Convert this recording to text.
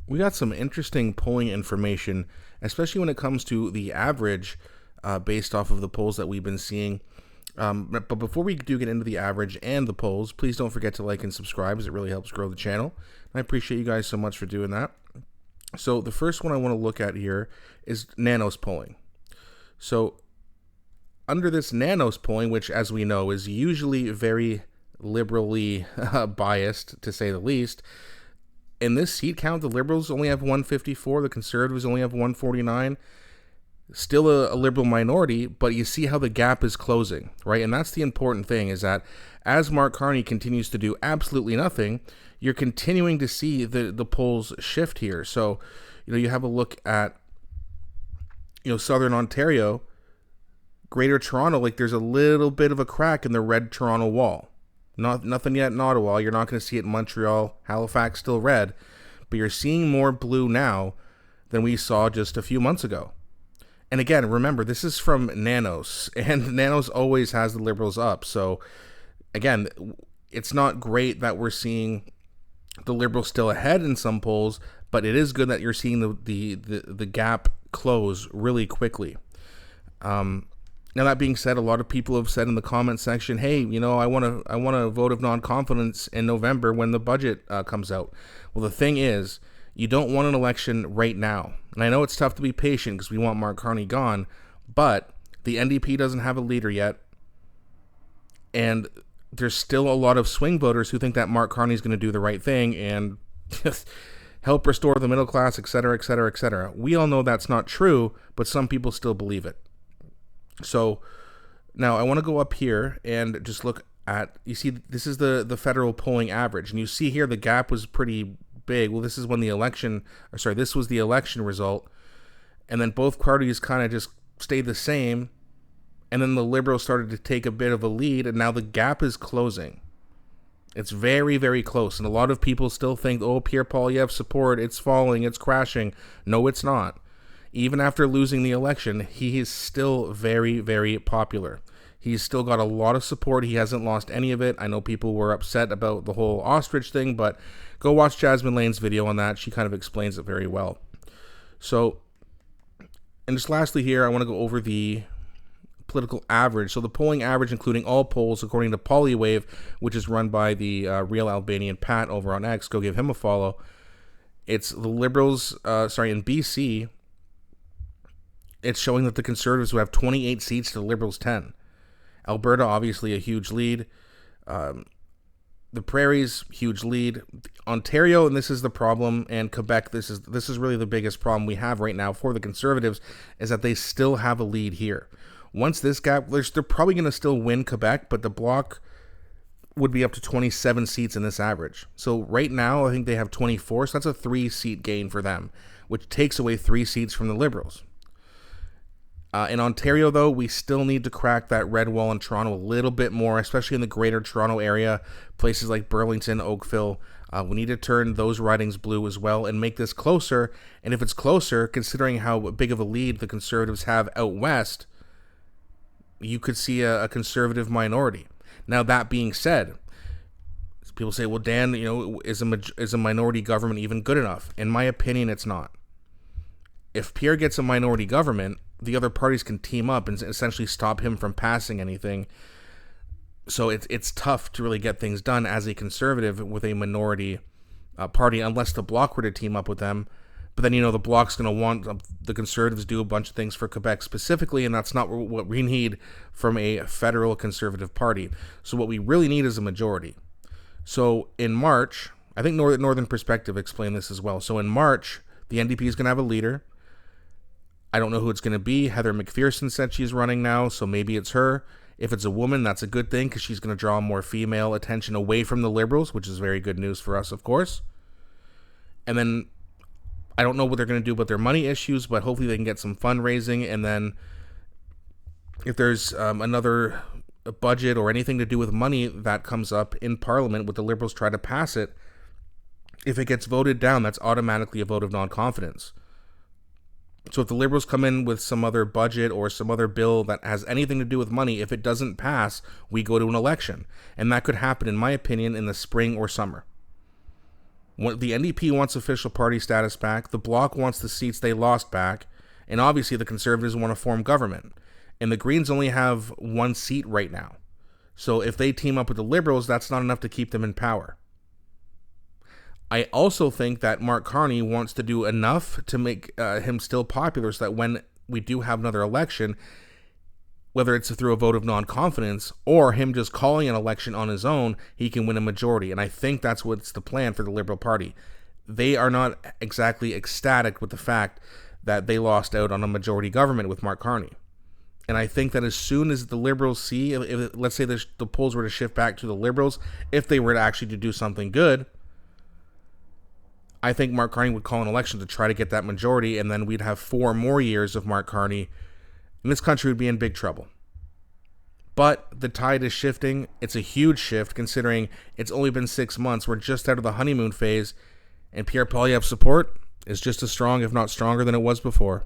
We got some interesting polling information, especially when it comes to the average based off of the polls that we've been seeing. But before we do get into the average and the polls, please don't forget to like and subscribe, as it really helps grow the channel. I appreciate you guys so much for doing that. So the first one I want to look at here is Nanos polling. So under this Nanos polling, which as we know is usually very liberally biased, to say the least, in this seat count, the Liberals only have 154, the Conservatives only have 149. Still a liberal minority, but you see how the gap is closing, right? And that's the important thing, is that as Mark Carney continues to do absolutely nothing, you're continuing to see the polls shift here. So, you have a look at, Southern Ontario, Greater Toronto, like there's a little bit of a crack in the red Toronto wall. Nothing yet in Ottawa. You're not going to see it in Montreal. Halifax still red, but you're seeing more blue now than we saw just a few months ago. And again, remember, this is from Nanos, and Nanos always has the Liberals up. So again, it's not great that we're seeing the Liberals still ahead in some polls, but it is good that you're seeing the gap close really quickly. Now, that being said, a lot of people have said in the comment section, hey, I want a vote of non-confidence in November when the budget comes out. Well, the thing is, you don't want an election right now. And I know it's tough to be patient because we want Mark Carney gone, but the NDP doesn't have a leader yet. And there's still a lot of swing voters who think that Mark Carney is going to do the right thing and help restore the middle class, et cetera, et cetera, et cetera. We all know that's not true, but some people still believe it. So now I want to go up here and just look at, you see, this is the federal polling average. And you see here the gap was pretty big. Well, this is when this was the election result. And then both parties kind of just stayed the same. And then the Liberals started to take a bit of a lead. And now the gap is closing. It's very, very close. And a lot of people still think, oh, Pierre Poilievre support, it's falling, it's crashing. No, it's not. Even after losing the election, he is still very, very popular. He's still got a lot of support. He hasn't lost any of it. I know people were upset about the whole ostrich thing, but go watch Jasmine Lane's video on that. She kind of explains it very well. So, and just lastly here, I want to go over the political average. So the polling average, including all polls, according to Poilievre, which is run by the real Albanian Pat over on X. Go give him a follow. It's the Liberals, in BC, it's showing that the Conservatives will have 28 seats to the Liberals 10. Alberta, obviously a huge lead. The Prairies, huge lead. Ontario, and this is the problem, and Quebec, this is really the biggest problem we have right now for the Conservatives, is that they still have a lead here. Once this gap, they're probably going to still win Quebec, but the Bloc would be up to 27 seats in this average. So right now, I think they have 24, so that's a 3-seat gain for them, which takes away 3 seats from the Liberals. In Ontario, though, we still need to crack that red wall in Toronto a little bit more, especially in the Greater Toronto area, places like Burlington, Oakville. We need to turn those ridings blue as well and make this closer. And if it's closer, considering how big of a lead the Conservatives have out west, you could see a Conservative minority. Now, that being said, people say, well, Dan, is a minority government even good enough? In my opinion, it's not. If Pierre gets a minority government, the other parties can team up and essentially stop him from passing anything. So it's tough to really get things done as a Conservative with a minority party, unless the Bloc were to team up with them. But then, the Bloc's going to want the Conservatives to do a bunch of things for Quebec specifically, and that's not what we need from a federal Conservative party. So what we really need is a majority. So in March, I think Northern Perspective explained this as well. So in March, the NDP is going to have a leader. I don't know who it's going to be. Heather McPherson said she's running now, so maybe it's her. If it's a woman, that's a good thing because she's going to draw more female attention away from the Liberals, which is very good news for us, of course. And then I don't know what they're going to do about their money issues, but hopefully they can get some fundraising. And then if there's another budget or anything to do with money that comes up in Parliament, would the Liberals try to pass it? If it gets voted down, that's automatically a vote of non-confidence. So if the Liberals come in with some other budget or some other bill that has anything to do with money, if it doesn't pass, we go to an election. And that could happen, in my opinion, in the spring or summer. The NDP wants official party status back. The Bloc wants the seats they lost back. And obviously the Conservatives want to form government. And the Greens only have one seat right now. So if they team up with the Liberals, that's not enough to keep them in power. I also think that Mark Carney wants to do enough to make him still popular so that when we do have another election, whether it's through a vote of non-confidence or him just calling an election on his own, he can win a majority. And I think that's what's the plan for the Liberal Party. They are not exactly ecstatic with the fact that they lost out on a majority government with Mark Carney. And I think that as soon as the Liberals see, if let's say the polls were to shift back to the Liberals, if they were to actually to do something good, I think Mark Carney would call an election to try to get that majority, and then we'd have 4 more years of Mark Carney, and this country would be in big trouble. But the tide is shifting. It's a huge shift considering it's only been 6 months. We're just out of the honeymoon phase, and Pierre Poilievre's support is just as strong, if not stronger, than it was before.